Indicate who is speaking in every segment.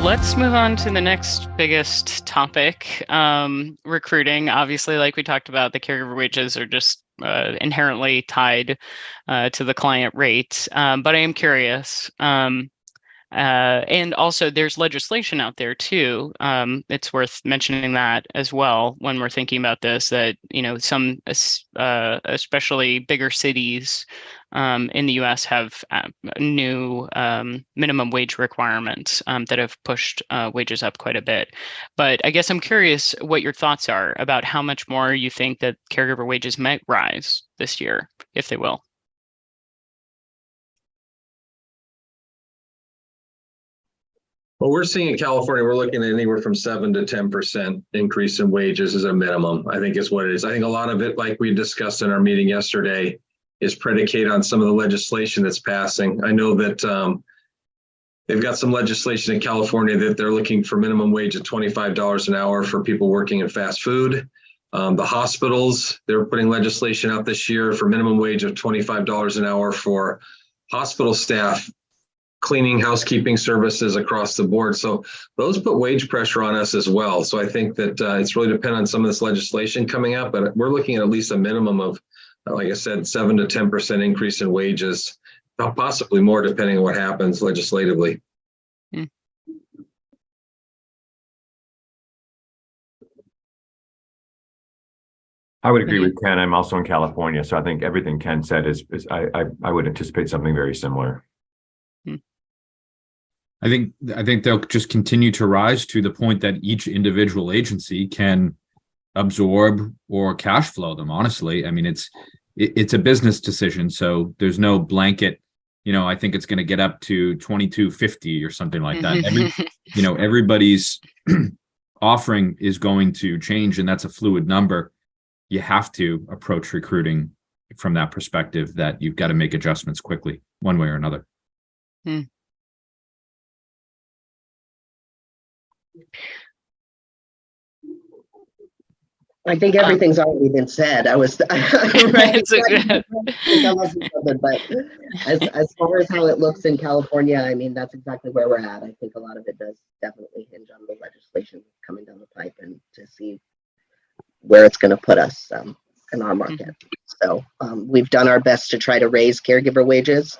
Speaker 1: let's move on to the next biggest topic, recruiting. Obviously, like we talked about, the caregiver wages are just inherently tied to the client rate. But I am curious. And also, there's legislation out there too. It's worth mentioning that as well when we're thinking about this. That some, especially bigger cities in the U.S., have new minimum wage requirements that have pushed wages up quite a bit. But I guess I'm curious what your thoughts are about how much more you think that caregiver wages might rise this year, if they will.
Speaker 2: Well, we're seeing in California, we're looking at anywhere from 7 to 10% increase in wages as a minimum, I think is what it is. I think a lot of it, like we discussed in our meeting yesterday, is predicated on some of the legislation that's passing. I know that they've got some legislation in California that they're looking for minimum wage of $25 an hour for people working in fast food. The hospitals, they're putting legislation out this year for minimum wage of $25 an hour for hospital staff, cleaning, housekeeping services across the board. So those put wage pressure on us as well. So I think that it's really dependent on some of this legislation coming out, but we're looking at least a minimum of, like I said, 7 to 10% increase in wages, possibly more depending on what happens legislatively.
Speaker 3: I would agree with Ken. I'm also in California, so I think everything Ken said is I would anticipate something very similar.
Speaker 4: I think they'll just continue to rise to the point that each individual agency can absorb or cash flow them. Honestly, I mean, it's a business decision, so there's no blanket. I think it's going to get up to $22.50 or something like that. Everybody's offering is going to change, and that's a fluid number. You have to approach recruiting from that perspective that you've got to make adjustments quickly, one way or another.
Speaker 5: I think everything's already been said. I was right. But as far as how it looks in California, I mean, that's exactly where we're at. I think a lot of it does definitely hinge on the legislation coming down the pipe and to see where it's going to put us in our market. So we've done our best to try to raise caregiver wages.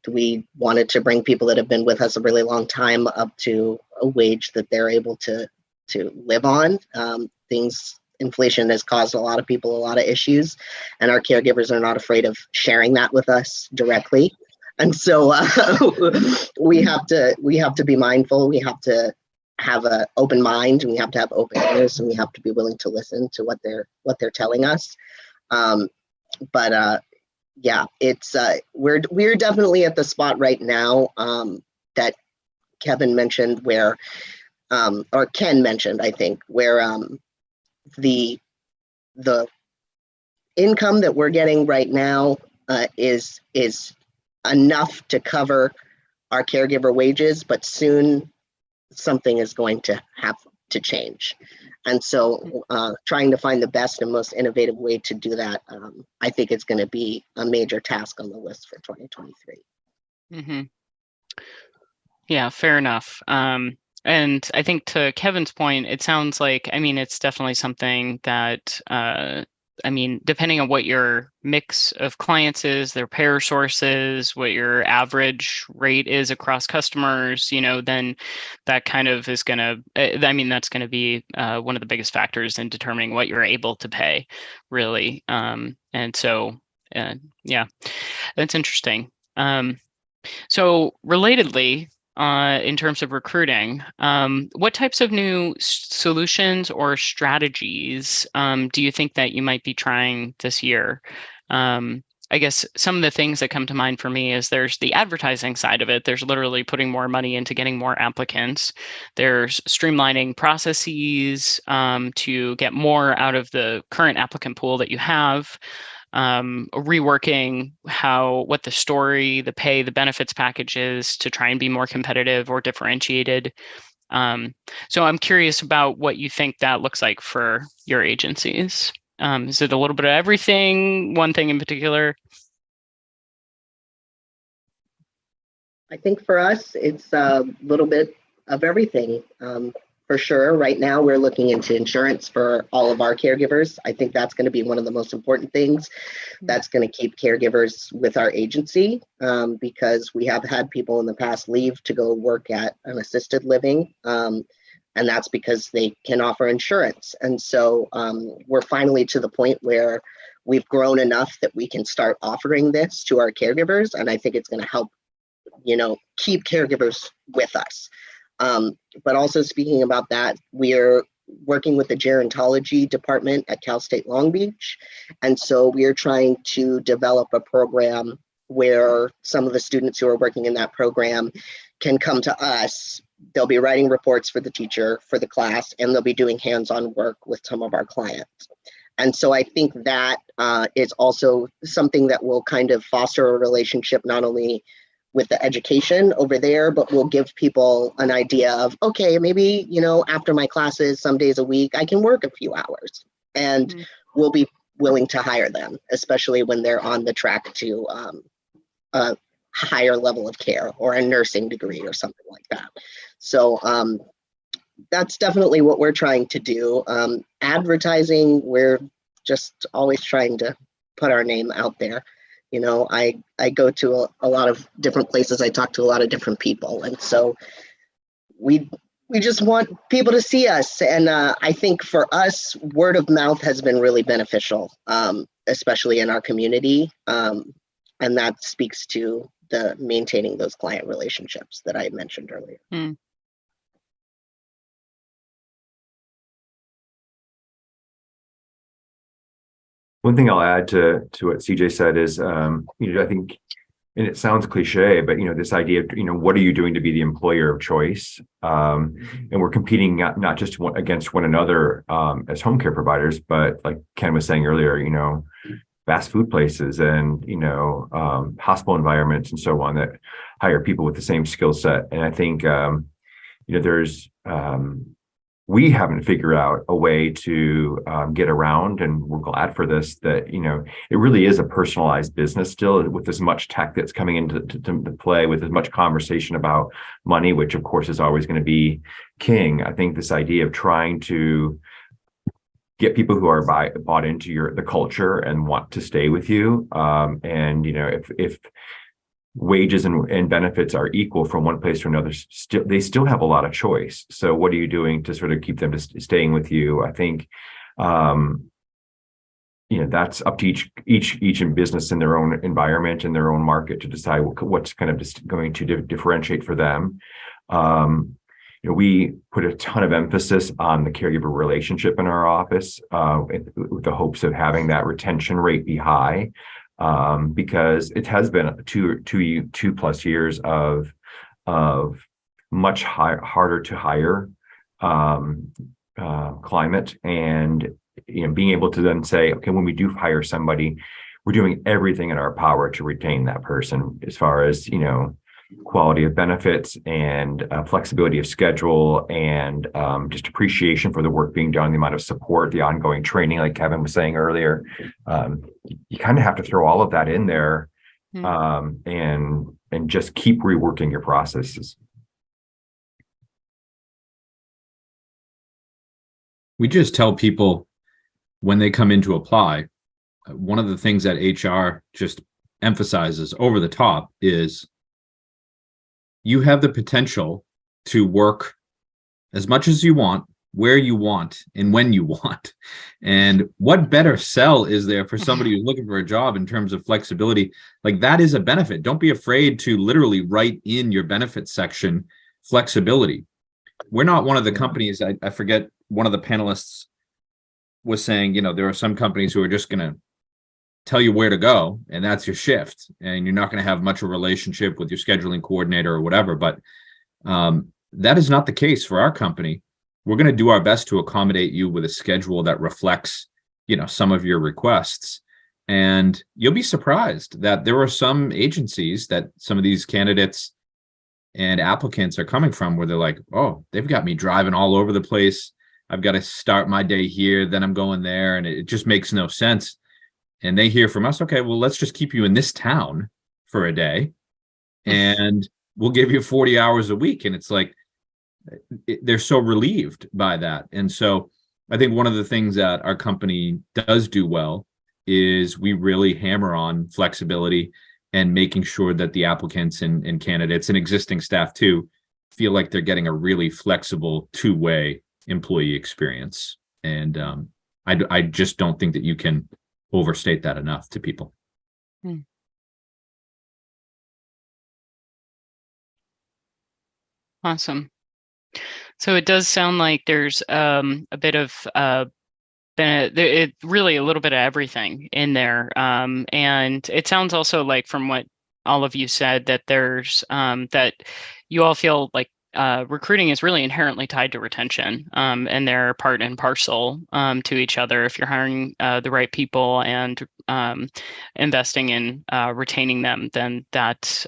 Speaker 5: We wanted to bring people that have been with us a really long time up to a wage that they're able to live on. Inflation has caused a lot of people a lot of issues, and our caregivers are not afraid of sharing that with us directly. And so we have to be mindful. We have to have an open mind, and we have to have open ears, and we have to be willing to listen to what they're telling us. Yeah, it's we're definitely at the spot right now that Kevin mentioned where, or Ken mentioned, I think, where the income that we're getting right now is enough to cover our caregiver wages, but soon something is going to have to change. And so trying to find the best and most innovative way to do that, I think it's going to be a major task on the list for 2023.
Speaker 1: Yeah, fair enough. And I think to Kevin's point, it sounds like, I mean, it's definitely something that, depending on what your mix of clients is, their payer sources, what your average rate is across customers, then that kind of is going to, that's going to be one of the biggest factors in determining what you're able to pay, really. And so, yeah, that's interesting. So relatedly, in terms of recruiting, what types of new solutions or strategies do you think that you might be trying this year? I guess some of the things that come to mind for me is there's the advertising side of it. There's literally putting more money into getting more applicants. There's streamlining processes to get more out of the current applicant pool that you have. Reworking what the story, the pay, the benefits package is to try and be more competitive or differentiated. So I'm curious about what you think that looks like for your agencies. Is it a little bit of everything, one thing in particular?
Speaker 5: I think for us, it's a little bit of everything. For sure. Right now, we're looking into insurance for all of our caregivers. I think that's going to be one of the most important things that's going to keep caregivers with our agency, because we have had people in the past leave to go work at an assisted living. And that's because they can offer insurance. And so we're finally to the point where we've grown enough that we can start offering this to our caregivers. And I think it's going to help, keep caregivers with us. But also speaking about that, we're working with the gerontology department at Cal State Long Beach. And so we're trying to develop a program where some of the students who are working in that program can come to us. They'll be writing reports for the teacher, for the class, and they'll be doing hands-on work with some of our clients. And so I think that is also something that will kind of foster a relationship, not only with the education over there, but will give people an idea of, okay, maybe, after my classes, some days a week, I can work a few hours, and we'll be willing to hire them, especially when they're on the track to a higher level of care or a nursing degree or something like that. So that's definitely what we're trying to do. Advertising, we're just always trying to put our name out there. I go to a lot of different places. I talk to a lot of different people. And so we just want people to see us. And I think for us, word of mouth has been really beneficial, especially in our community. And that speaks to the maintaining those client relationships that I mentioned earlier.
Speaker 3: One thing I'll add to what CJ said is, I think, and it sounds cliche, but this idea of, what are you doing to be the employer of choice? And we're competing not just against one another as home care providers, but like Ken was saying earlier, fast food places and hospital environments and so on that hire people with the same skill set. And I think there's we haven't figured out a way to get around, and we're glad for this, that, it really is a personalized business still, with as much tech that's coming into to play, with as much conversation about money, which of course is always going to be king. I think this idea of trying to get people who are bought into the culture and want to stay with you, and if wages and benefits are equal from one place to another, they still have a lot of choice. So what are you doing to sort of keep them staying with you? I think that's up to each in business in their own environment and their own market to decide what's kind of just going to differentiate for them. We put a ton of emphasis on the caregiver relationship in our office, with the hopes of having that retention rate be high. Because it has been two plus years of much harder to hire climate, and being able to then say, okay, when we do hire somebody, we're doing everything in our power to retain that person, as far as quality of benefits and flexibility of schedule, and just appreciation for the work being done, the amount of support, the ongoing training, like Kevin was saying earlier. You kind of have to throw all of that in there, and just keep reworking your processes.
Speaker 4: We just tell people when they come in to apply, one of the things that HR just emphasizes over the top is you have the potential to work as much as you want, where you want, and when you want. And what better sell is there for somebody who's looking for a job in terms of flexibility? Like, that is a benefit. Don't be afraid to literally write in your benefits section flexibility. We're not one of the companies, I forget, one of the panelists was saying, there are some companies who are just going to tell you where to go, and that's your shift, and you're not going to have much of a relationship with your scheduling coordinator or whatever. But that is not the case for our company. We're going to do our best to accommodate you with a schedule that reflects, some of your requests. And you'll be surprised that there are some agencies that some of these candidates and applicants are coming from, where they're like, oh, they've got me driving all over the place. I've got to start my day here, then I'm going there, and it just makes no sense. And they hear from us, okay, well, let's just keep you in this town for a day, and we'll give you 40 hours a week. And it's like, they're so relieved by that. And so I think one of the things that our company does do well is we really hammer on flexibility and making sure that the applicants and candidates and existing staff too feel like they're getting a really flexible two-way employee experience. And I just don't think that you can overstate that enough to people.
Speaker 1: Awesome. So it does sound like there's a bit of really a little bit of everything in there. And it sounds also like from what all of you said that there's that you all feel like recruiting is really inherently tied to retention, and they're part and parcel to each other. If you're hiring the right people and investing in retaining them, then that's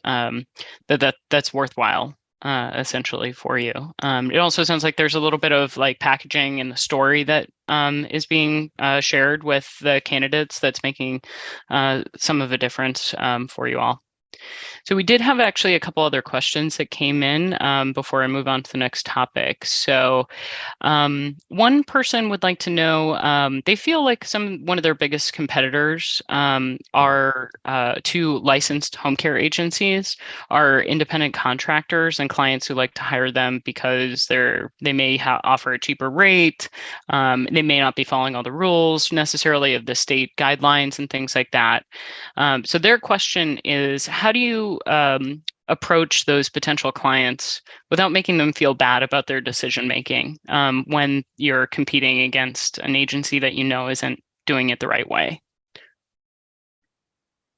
Speaker 1: worthwhile. Essentially for you. It also sounds like there's a little bit of like packaging in the story that is being shared with the candidates that's making some of a difference for you all. So we did have actually a couple other questions that came in before I move on to the next topic. So one person would like to know, they feel like one of their biggest competitors are two licensed home care agencies, are independent contractors and clients who like to hire them because they may offer a cheaper rate. They may not be following all the rules necessarily of the state guidelines and things like that. So their question is, how do you approach those potential clients without making them feel bad about their decision making when you're competing against an agency that you know isn't doing it the right way?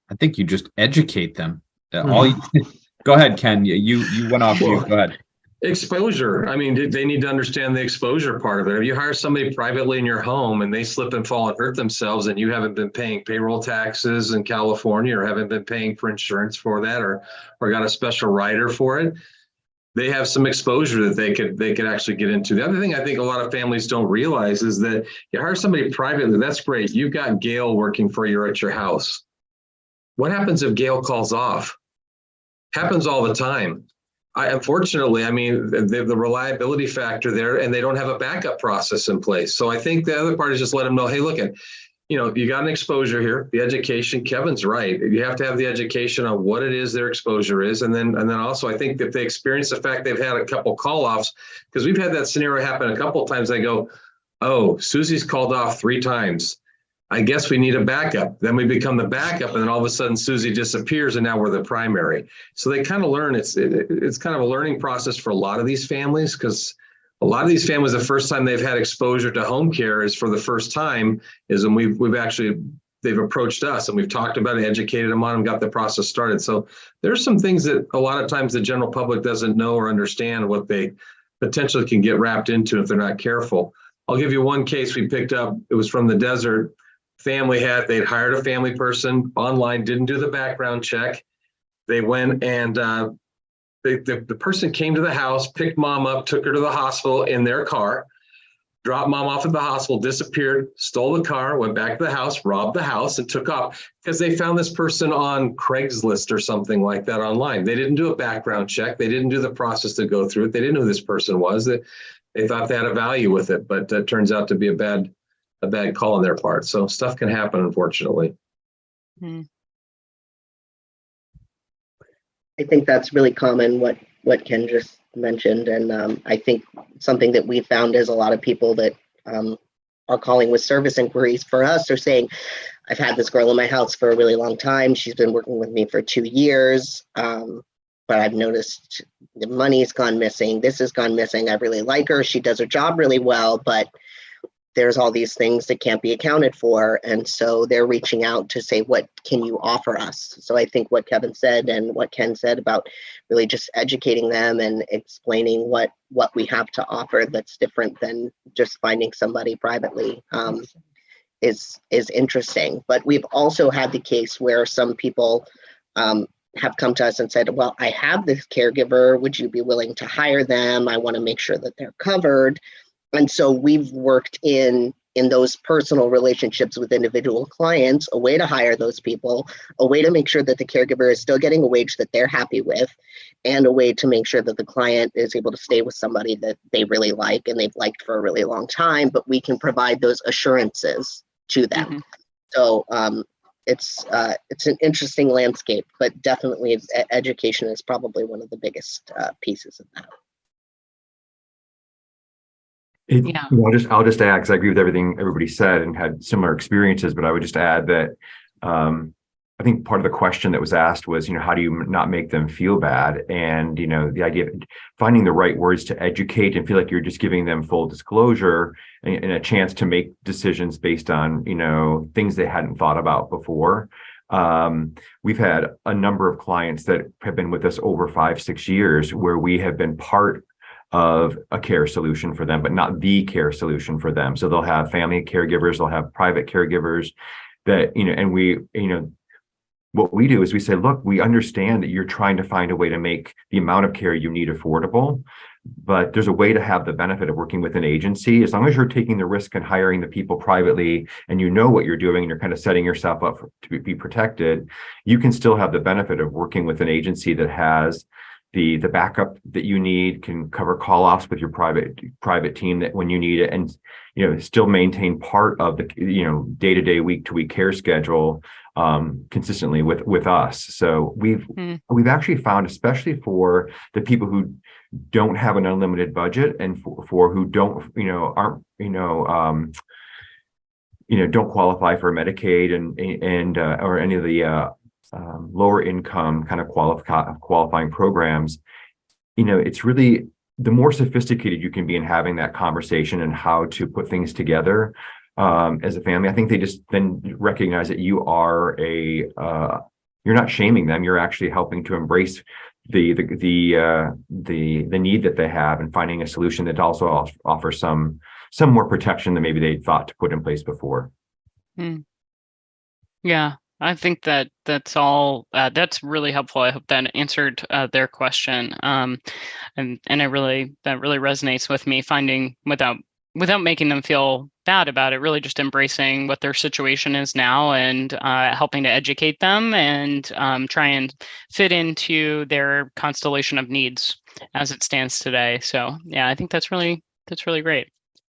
Speaker 4: I think you just educate them. Go ahead, Ken. You went off. Go ahead.
Speaker 2: Exposure. I mean, they need to understand the exposure part of it. If you hire somebody privately in your home and they slip and fall and hurt themselves and you haven't been paying payroll taxes in California or haven't been paying for insurance for that or got a special rider for it, they have some exposure that they could actually get into. The other thing I think a lot of families don't realize is that you hire somebody privately, that's great. You've got Gail working for you at your house. What happens if Gail calls off? Happens all the time. Unfortunately, I mean, the reliability factor there, and they don't have a backup process in place. So I think the other part is just let them know, hey, look, you got an exposure here, the education. Kevin's right. You have to have the education on what it is their exposure is. And then also, I think that they experience the fact they've had a couple call-offs, because we've had that scenario happen a couple of times. They go, oh, Susie's called off 3 times. I guess we need a backup. Then we become the backup, and then all of a sudden Susie disappears, and now we're the primary. So they kind of learn. It's kind of a learning process for a lot of these families, because a lot of these families, the first time they've had exposure to home care is for the first time, is when they've approached us and we've talked about it, educated them on them, got the process started. So there's some things that a lot of times the general public doesn't know or understand what they potentially can get wrapped into if they're not careful. I'll give you one case we picked up. It was from the desert. They'd hired a family person online, didn't do the background check. They went and the person came to the house, picked mom up, took her to the hospital in their car, dropped mom off at the hospital, disappeared, stole the car, went back to the house, robbed the house, and took off because they found this person on Craigslist or something like that online. They didn't do a background check. They didn't do the process to go through it. They didn't know who this person was. They thought they had a value with it, but that turns out to be a bad call on their part. So stuff can happen, unfortunately.
Speaker 5: I think that's really common, what Ken just mentioned. And I think something that we found is a lot of people that are calling with service inquiries for us are saying, I've had this girl in my house for a really long time. She's been working with me for 2 years. But I've noticed the money's gone missing. This has gone missing. I really like her. She does her job really well, but there's all these things that can't be accounted for. And so they're reaching out to say, what can you offer us? So I think what Kevin said and what Ken said about really just educating them and explaining what we have to offer that's different than just finding somebody privately is interesting. But we've also had the case where some people have come to us and said, well, I have this caregiver. Would you be willing to hire them? I want to make sure that they're covered. And so we've worked in in those personal relationships with individual clients, a way to hire those people, a way to make sure that the caregiver is still getting a wage that they're happy with, and a way to make sure that the client is able to stay with somebody that they really like and they've liked for a really long time, but we can provide those assurances to them.
Speaker 1: Mhm.
Speaker 5: So it's an interesting landscape, but definitely education is probably one of the biggest pieces of that.
Speaker 1: Yeah.
Speaker 3: I'll just add, because I agree with everything everybody said and had similar experiences, but I would just add that I think part of the question that was asked was, how do you not make them feel bad? And, the idea of finding the right words to educate and feel like you're just giving them full disclosure and a chance to make decisions based on, things they hadn't thought about before. We've had a number of clients that have been with us over 5-6 years where we have been part of a care solution for them, but not the care solution for them. So they'll have family caregivers, they'll have private caregivers that, and we, what we do is we say, look, we understand that you're trying to find a way to make the amount of care you need affordable, but there's a way to have the benefit of working with an agency. As long as you're taking the risk and hiring the people privately and you know what you're doing and you're kind of setting yourself up to be protected, you can still have the benefit of working with an agency that has the backup that you need, can cover call-offs with your private team that when you need it, and still maintain part of the day-to-day, week-to-week care schedule consistently with us. So we've actually found, especially for the people who don't have an unlimited budget and for who don't aren't don't qualify for Medicaid and or any of the lower income kind of qualifying programs, it's really the more sophisticated you can be in having that conversation and how to put things together as a family. I think they just then recognize that you are you're not shaming them. You're actually helping to embrace the need that they have and finding a solution that also offers some more protection than maybe they thought to put in place before.
Speaker 1: Yeah, I think that's all. That's really helpful. I hope that answered their question. And that really resonates with me. Finding without making them feel bad about it, really just embracing what their situation is now and helping to educate them and try and fit into their constellation of needs as it stands today. So yeah, I think that's really great.